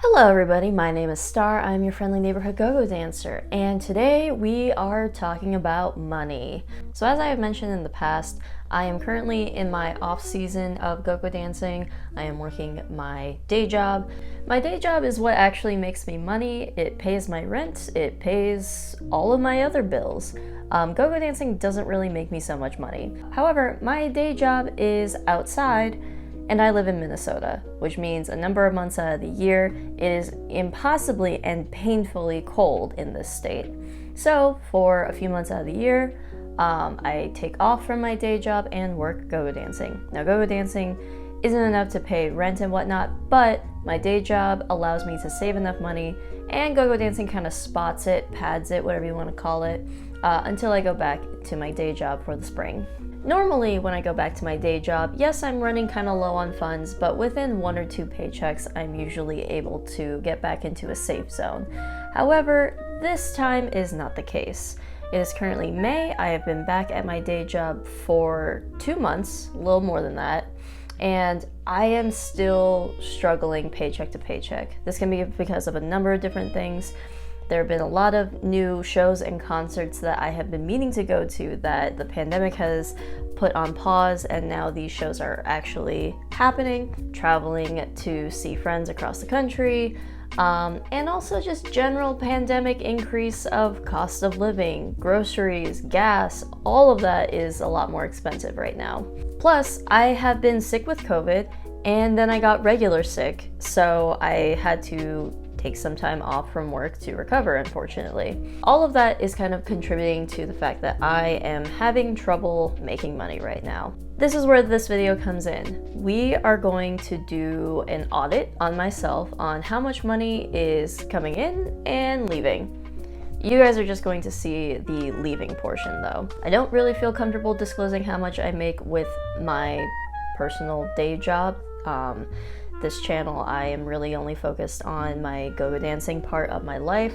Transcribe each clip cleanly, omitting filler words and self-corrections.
Hello everybody, my name is Star. I'm your friendly neighborhood go-go dancer, and today we are talking about money. So as I have mentioned in the past, I am currently in my off season of go-go dancing. I am working my day job. My day job is what actually makes me money. It pays my rent, it pays all of my other bills. Go-go dancing doesn't really make me so much money. However, my day job is outside, and I live in Minnesota, which means a number of months out of the year it is impossibly and painfully cold in this state. So for a few months out of the year, I take off from my day job and work go-go dancing. Now go-go dancing isn't enough to pay rent and whatnot, but my day job allows me to save enough money, and go-go dancing kind of spots it, pads it, whatever you want to call it, until I go back to my day job for the spring. Normally, when I go back to my day job, yes, I'm running kind of low on funds, but within 1 or 2 paychecks, I'm usually able to get back into a safe zone. However, this time is not the case. It is currently May. I have been back at my day job for 2 months, a little more than that, and I am still struggling paycheck to paycheck. This can be because of a number of different things. There have been a lot of new shows and concerts that I have been meaning to go to that the pandemic has put on pause, and now these shows are actually happening. Traveling to see friends across the country, and also just general pandemic increase of cost of living, groceries, gas, all of that is a lot more expensive right now. Plus, I have been sick with COVID, and then I got regular sick, so I had to take some time off from work to recover, unfortunately. All of that is kind of contributing to the fact that I am having trouble making money right now. This is where this video comes in. We are going to do an audit on myself on how much money is coming in and leaving. You guys are just going to see the leaving portion though. I don't really feel comfortable disclosing how much I make with my personal day job. This channel, I am really only focused on my go-go dancing part of my life,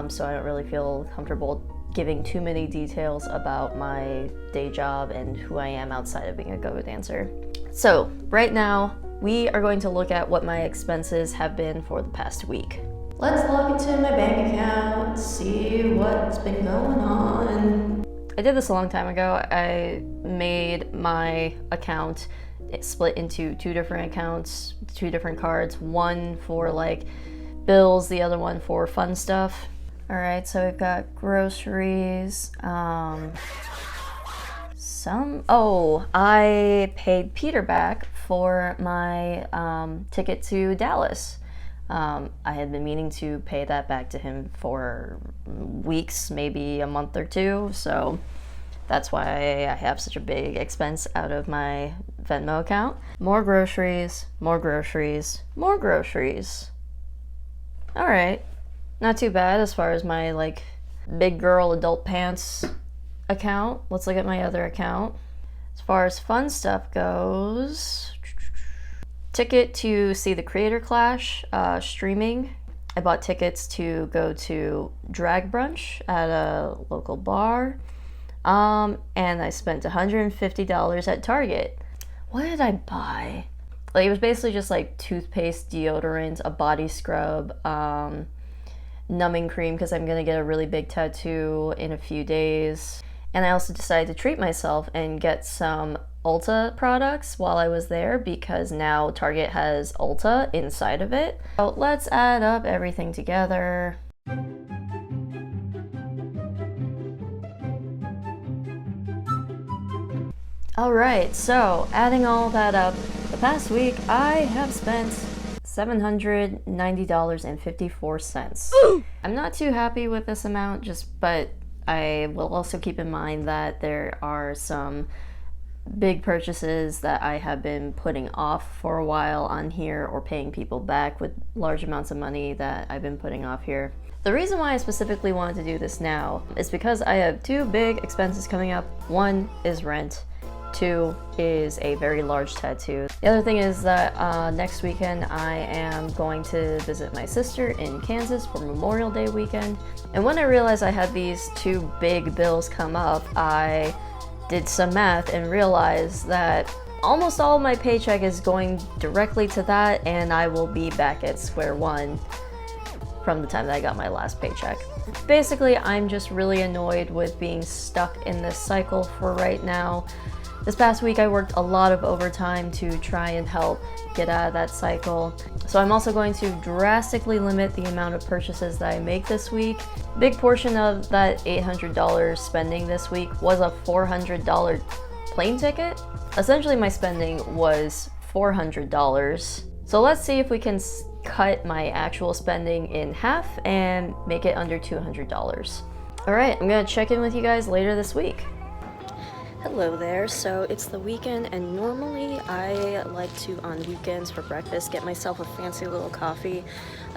so I don't really feel comfortable giving too many details about my day job and who I am outside of being a go-go dancer. So right now, we are going to look at what my expenses have been for the past week. Let's log into my bank account and see what's been going on. I did this a long time ago. I made my account split into 2 different accounts, 2 different cards, one for like bills, the other one for fun stuff. All right, so we've got groceries, I paid Peter back for my ticket to Dallas. I had been meaning to pay that back to him for weeks, maybe a month or 2, so that's why I have such a big expense out of my Venmo account. More groceries, more groceries, more groceries. All right, not too bad as far as my like big girl adult pants account. Let's look at my other account. As far as fun stuff goes, ticket to see the Creator Clash streaming. I bought tickets to go to drag brunch at a local bar. And I spent $150 at Target. What did I buy? Like, it was basically just like toothpaste, deodorant, a body scrub, numbing cream because I'm gonna get a really big tattoo in a few days. And I also decided to treat myself and get some Ulta products while I was there because now Target has Ulta inside of it. So let's add up everything together. Alright, so adding all that up, the past week I have spent $790.54. I'm not too happy with this amount, but I will also keep in mind that there are some big purchases that I have been putting off for a while on here, or paying people back with large amounts of money that I've been putting off here. The reason why I specifically wanted to do this now is because I have 2 big expenses coming up. 1 is rent. 2 is a very large tattoo. The other thing is that next weekend I am going to visit my sister in Kansas for Memorial Day weekend. And when I realized I had these 2 big bills come up, I did some math and realized that almost all of my paycheck is going directly to that, and I will be back at square one from the time that I got my last paycheck. Basically, I'm just really annoyed with being stuck in this cycle for right now. This past week I worked a lot of overtime to try and help get out of that cycle. So I'm also going to drastically limit the amount of purchases that I make this week. Big portion of that $800 spending this week was a $400 plane ticket. Essentially my spending was $400. So let's see if we can cut my actual spending in half and make it under $200. All right, I'm gonna check in with you guys later this week. Hello there. So it's the weekend, and normally I like to, on weekends for breakfast, get myself a fancy little coffee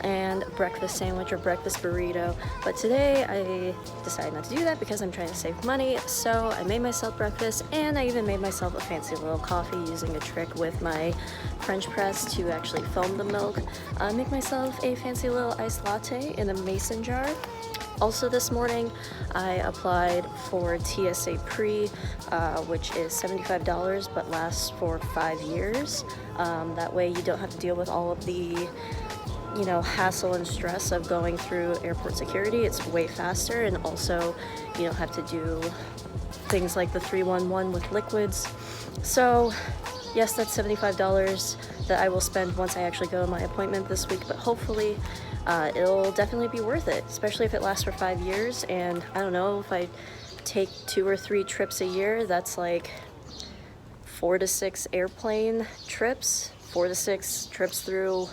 and a breakfast sandwich or breakfast burrito. But today I decided not to do that because I'm trying to save money. So I made myself breakfast, and I even made myself a fancy little coffee using a trick with my French press to actually foam the milk. Make myself a fancy little iced latte in a mason jar. Also this morning, I applied for TSA Pre, which is $75 but lasts for 5 years. That way you don't have to deal with all of the, hassle and stress of going through airport security. It's way faster, and also you don't have to do things like the 311 with liquids. So yes, that's $75 that I will spend once I actually go to my appointment this week, but hopefully it'll definitely be worth it, especially if it lasts for 5 years. And I don't know, if I take 2 or 3 trips a year, that's like 4 to 6 airplane trips, 4 to 6 trips through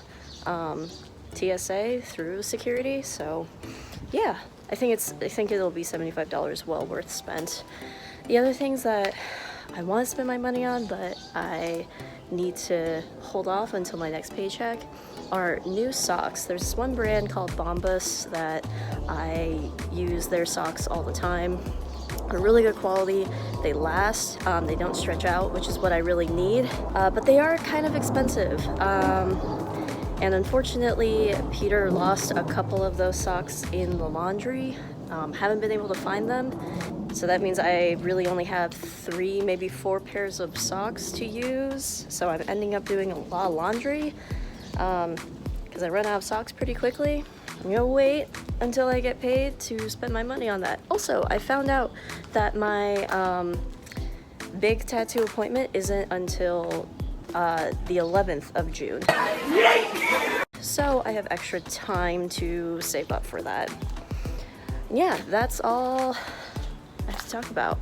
TSA, through security. So yeah, I think it'll be $75 well worth spent. The other things that I want to spend my money on, but I need to hold off until my next paycheck, are new socks. There's this one brand called Bombas that I use their socks all the time. They're really good quality, they last, they don't stretch out, which is what I really need, but they are kind of expensive. And unfortunately, Peter lost a couple of those socks in the laundry. Haven't been able to find them. So that means I really only have 3, maybe 4 pairs of socks to use. So I'm ending up doing a lot of laundry because I run out of socks pretty quickly. I'm gonna wait until I get paid to spend my money on that. Also, I found out that my big tattoo appointment isn't until the 11th of June. So I have extra time to save up for that. Yeah, that's all I have to talk about.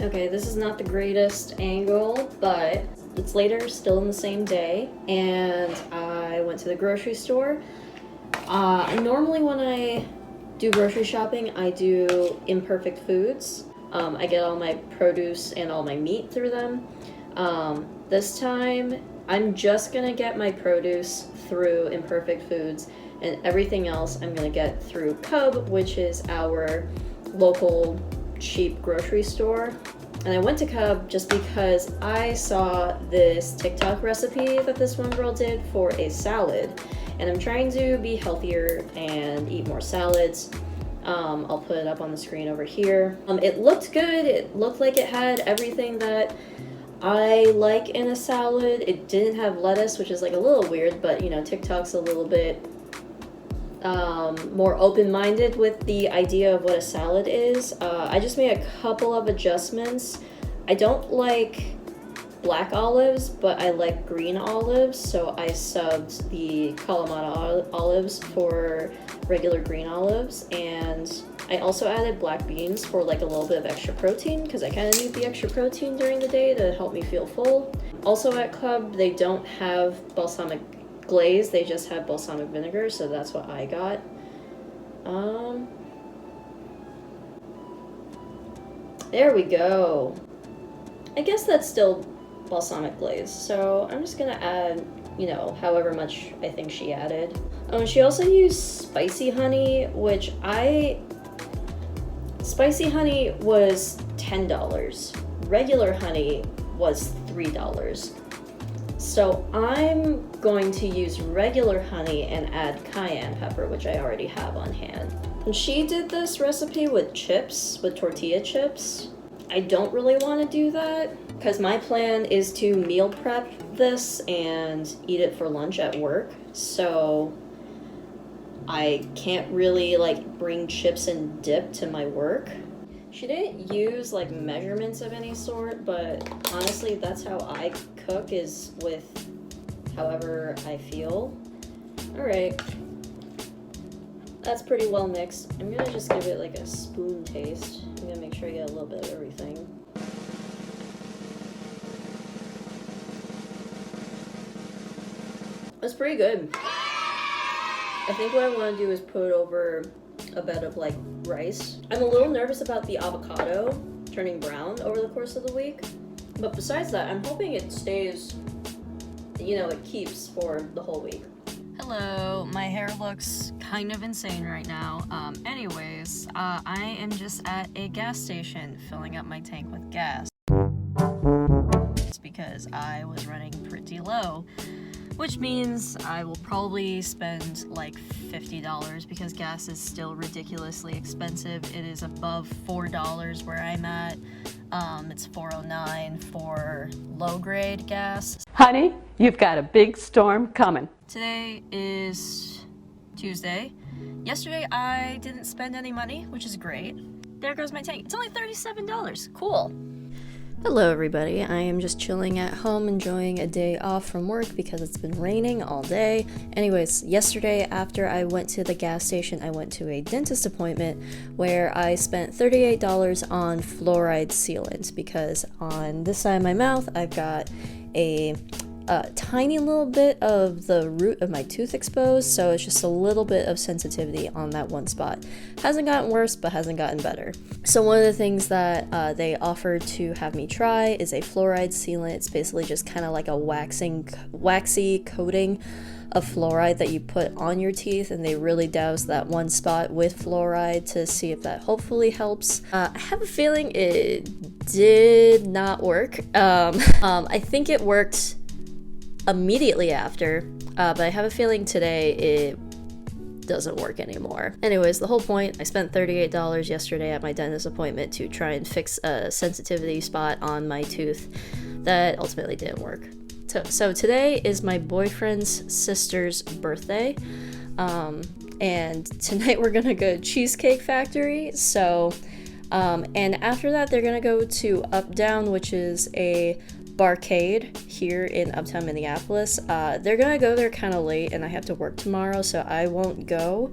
Okay, this is not the greatest angle, but it's later, still in the same day, and I went to the grocery store. Normally when I do grocery shopping, I do Imperfect Foods. I get all my produce and all my meat through them. This time, I'm just gonna get my produce through Imperfect Foods, and everything else I'm gonna get through Cub, which is our local cheap grocery store. And I went to Cub just because I saw this TikTok recipe that this one girl did for a salad, and I'm trying to be healthier and eat more salads. I'll put it up on the screen over here. It looked good. It looked like it had everything that I like in a salad. It didn't have lettuce, which is like a little weird, but TikTok's a little bit more open-minded with the idea of what a salad is. I just made a couple of adjustments. I don't like black olives, but I like green olives, so I subbed the Kalamata olives for regular green olives, and I also added black beans for like a little bit of extra protein, because I kind of need the extra protein during the day to help me feel full. Also at Cub, they don't have balsamic glaze, they just have balsamic vinegar, so that's what I got. There we go. I guess that's still balsamic glaze, so I'm just gonna add, however much I think she added. She also used spicy honey, which spicy honey was $10. Regular honey was $3. So I'm going to use regular honey and add cayenne pepper, which I already have on hand. And she did this recipe with chips, with tortilla chips. I don't really want to do that because my plan is to meal prep this and eat it for lunch at work. So I can't really like bring chips and dip to my work. She didn't use like measurements of any sort, but honestly, that's how I cook, is with however I feel. All right. That's pretty well mixed. I'm gonna just give it like a spoon taste. I'm gonna make sure I get a little bit of everything. That's pretty good. I think what I want to do is put it over a bed of like rice. I'm a little nervous about the avocado turning brown over the course of the week. But besides that, I'm hoping it stays, you know, it keeps for the whole week. Hello, my hair looks kind of insane right now. Anyways, I am just at a gas station filling up my tank with gas. It's because I was running pretty low, which means I will probably spend like $50 because gas is still ridiculously expensive. It is above $4 where I'm at. It's $4.09 for low-grade gas. Honey, you've got a big storm coming. Today is Tuesday. Yesterday I didn't spend any money, which is great. There goes my tank. It's only $37. Cool. Hello everybody, I am just chilling at home enjoying a day off from work because it's been raining all day. Anyways, yesterday after I went to the gas station, I went to a dentist appointment where I spent $38 on fluoride sealant because on this side of my mouth I've got a tiny little bit of the root of my tooth exposed, so it's just a little bit of sensitivity on that one spot. Hasn't gotten worse, but hasn't gotten better. So one of the things that they offered to have me try is a fluoride sealant. It's basically just kind of like a waxy coating of fluoride that you put on your teeth, and they really douse that one spot with fluoride to see if that hopefully helps. I have a feeling it did not work. I think it worked immediately after, but I have a feeling today it doesn't work anymore. Anyways, the whole point, I spent $38 yesterday at my dentist appointment to try and fix a sensitivity spot on my tooth that ultimately didn't work. So today is my boyfriend's sister's birthday, and tonight we're gonna go to Cheesecake Factory. And after that they're gonna go to Up Down, which is a barcade here in Uptown Minneapolis. They're gonna go there kind of late and I have to work tomorrow, so I won't go.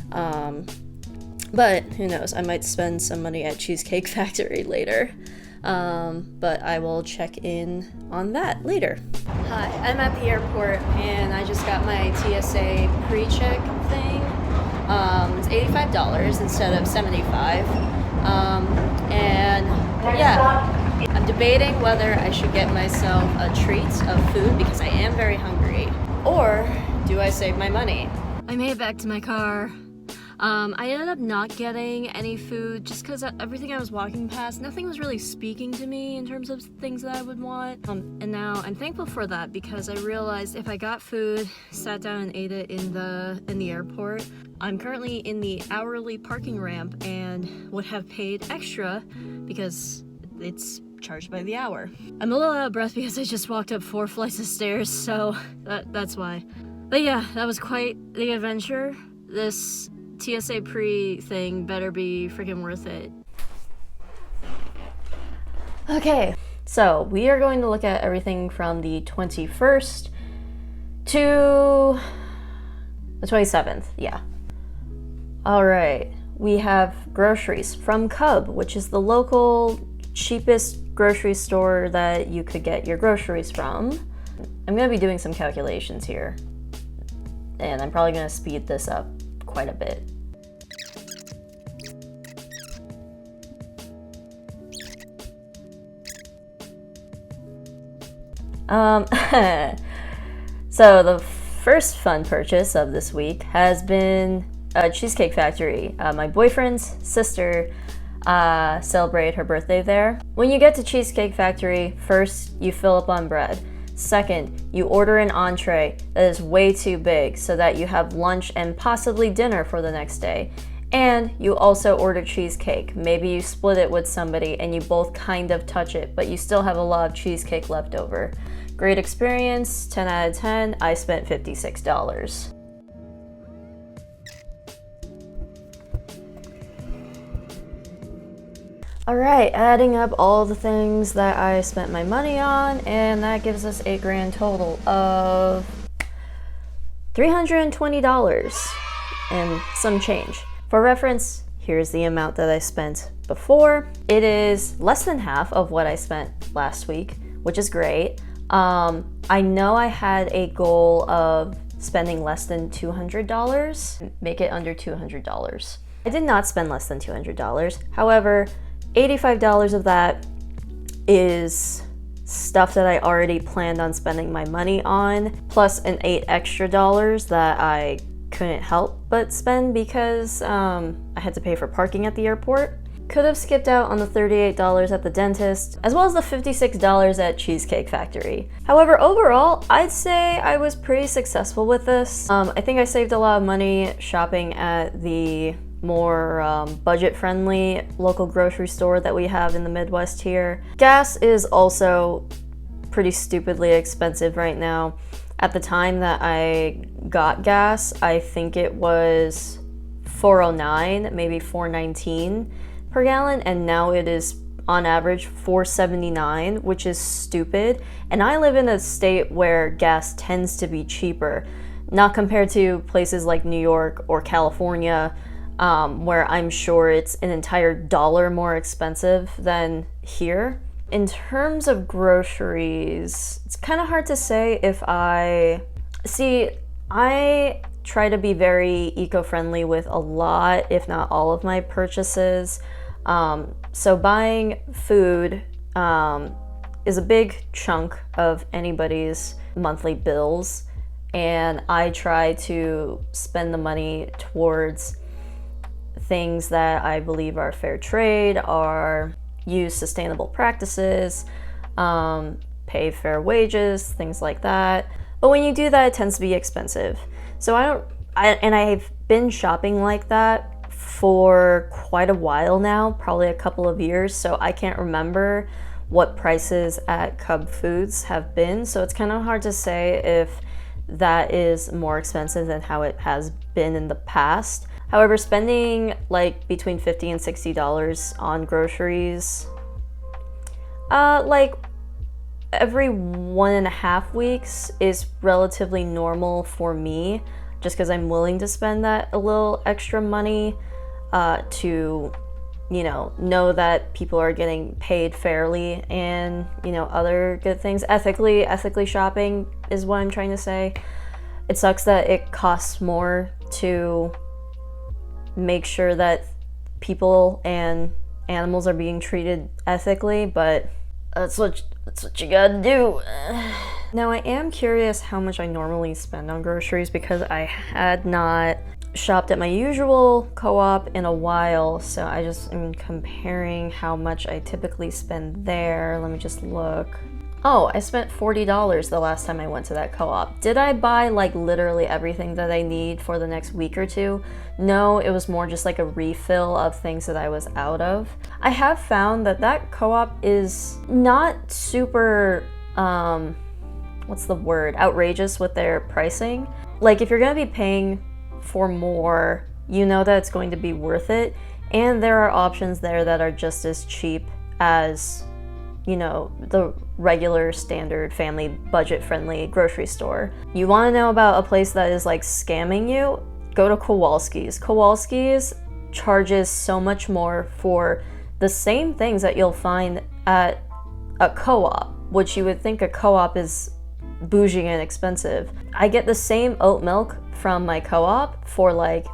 But who knows, I might spend some money at Cheesecake Factory later. But I will check in on that later. Hi, I'm at the airport and I just got my TSA pre-check thing. It's $85 instead of $75. And yeah, I'm debating whether I should get myself a treat of food because I am very hungry, or do I save my money? I made it back to my car. I ended up not getting any food just because everything I was walking past, nothing was really speaking to me in terms of things that I would want. And now I'm thankful for that because I realized if I got food, sat down and ate it in the airport, I'm currently in the hourly parking ramp and would have paid extra because it's charged by the hour. I'm a little out of breath because I just walked up 4 flights of stairs, so that's why. But yeah, that was quite the adventure. This TSA pre thing better be freaking worth it. Okay, so we are going to look at everything from the 21st to the 27th, yeah. All right, we have groceries from Cub, which is the local cheapest grocery store that you could get your groceries from. I'm gonna be doing some calculations here, and I'm probably gonna speed this up quite a bit. So the first fun purchase of this week has been a Cheesecake Factory. My boyfriend's sister celebrated her birthday there. When you get to Cheesecake Factory, first you fill up on bread. Second, you order an entree that is way too big so that you have lunch and possibly dinner for the next day. And you also order cheesecake. Maybe you split it with somebody and you both kind of touch it, but you still have a lot of cheesecake left over. Great experience, 10 out of 10. I spent $56. Alright, adding up all the things that I spent my money on, and that gives us a grand total of $320 and some change. For reference, here's the amount that I spent before. It is less than half of what I spent last week, which is great. I know I had a goal of spending less than $200, make it under $200. I did not spend less than $200. However, $85 of that is stuff that I already planned on spending my money on, plus an $8 extra that I couldn't help but spend because I had to pay for parking at the airport. Could have skipped out on the $38 at the dentist, as well as the $56 at Cheesecake Factory. However, overall, I'd say I was pretty successful with this. I think I saved a lot of money shopping at the more budget-friendly local grocery store that we have in the Midwest here. Gas is also pretty stupidly expensive right now. At the time that I got gas, I think it was $4.09, maybe $4.19 per gallon, and now it is on average $4.79, which is stupid. And I live in a state where gas tends to be cheaper, not compared to places like New York or California, where I'm sure it's an entire dollar more expensive than here. In terms of groceries, it's kind of hard to say if I try to be very eco-friendly with a lot, if not all of my purchases. So buying food is a big chunk of anybody's monthly bills, and I try to spend the money towards things that I believe are fair trade, are use sustainable practices, pay fair wages, things like that. But when you do that, it tends to be expensive. So I've been shopping like that for quite a while now, probably a couple of years, so I can't remember what prices at Cub Foods have been. So it's kind of hard to say if that is more expensive than how it has been in the past. However, spending like between $50 and $60 on groceries, like every 1.5 weeks is relatively normal for me, just because I'm willing to spend that a little extra money to, know that people are getting paid fairly and, other good things. Ethically shopping is what I'm trying to say. It sucks that it costs more to make sure that people and animals are being treated ethically, but that's what you gotta do. Now, I am curious how much I normally spend on groceries because I had not shopped at my usual co-op in a while, so I just am comparing how much I typically spend there. Let me just look. Oh, I spent $40 the last time I went to that co-op. Did I buy like literally everything that I need for the next week or two? No, it was more just like a refill of things that I was out of. I have found that co-op is not super, what's the word? Outrageous with their pricing. Like if you're gonna be paying for more, you know that it's going to be worth it. And there are options there that are just as cheap as the regular standard family budget-friendly grocery store. You want to know about a place that is like scamming you? Go to Kowalski's. Kowalski's charges so much more for the same things that you'll find at a co-op, which you would think a co-op is bougie and expensive. I get the same oat milk from my co-op for like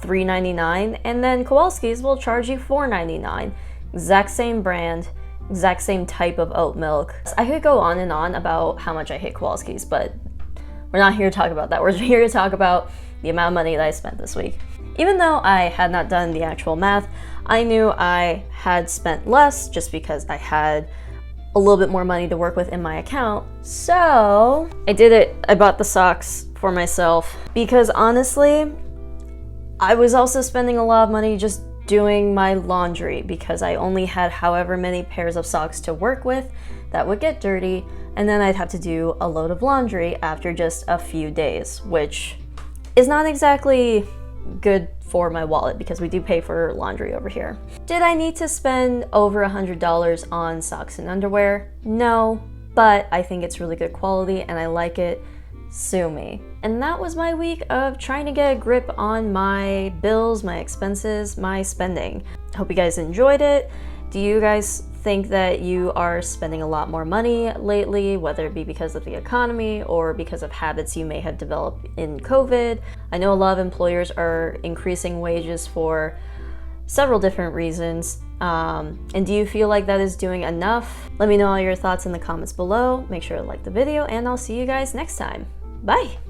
$3.99, and then Kowalski's will charge you $4.99. Exact same brand, exact same type of oat milk. I could go on and on about how much I hate Kowalski's, but we're not here to talk about that. We're here to talk about the amount of money that I spent this week. Even though I had not done the actual math, I knew I had spent less just because I had a little bit more money to work with in my account. So I did it. I bought the socks for myself because honestly, I was also spending a lot of money just doing my laundry because I only had however many pairs of socks to work with that would get dirty, and then I'd have to do a load of laundry after just a few days, which is not exactly good for my wallet because we do pay for laundry over here. Did I need to spend over $100 on socks and underwear? No, but I think it's really good quality and I like it. Sue me. And that was my week of trying to get a grip on my bills, my expenses, my spending. Hope you guys enjoyed it. Do you guys think that you are spending a lot more money lately, whether it be because of the economy or because of habits you may have developed in COVID? I know a lot of employers are increasing wages for several different reasons. And do you feel like that is doing enough? Let me know all your thoughts in the comments below. Make sure to like the video and I'll see you guys next time. Bye!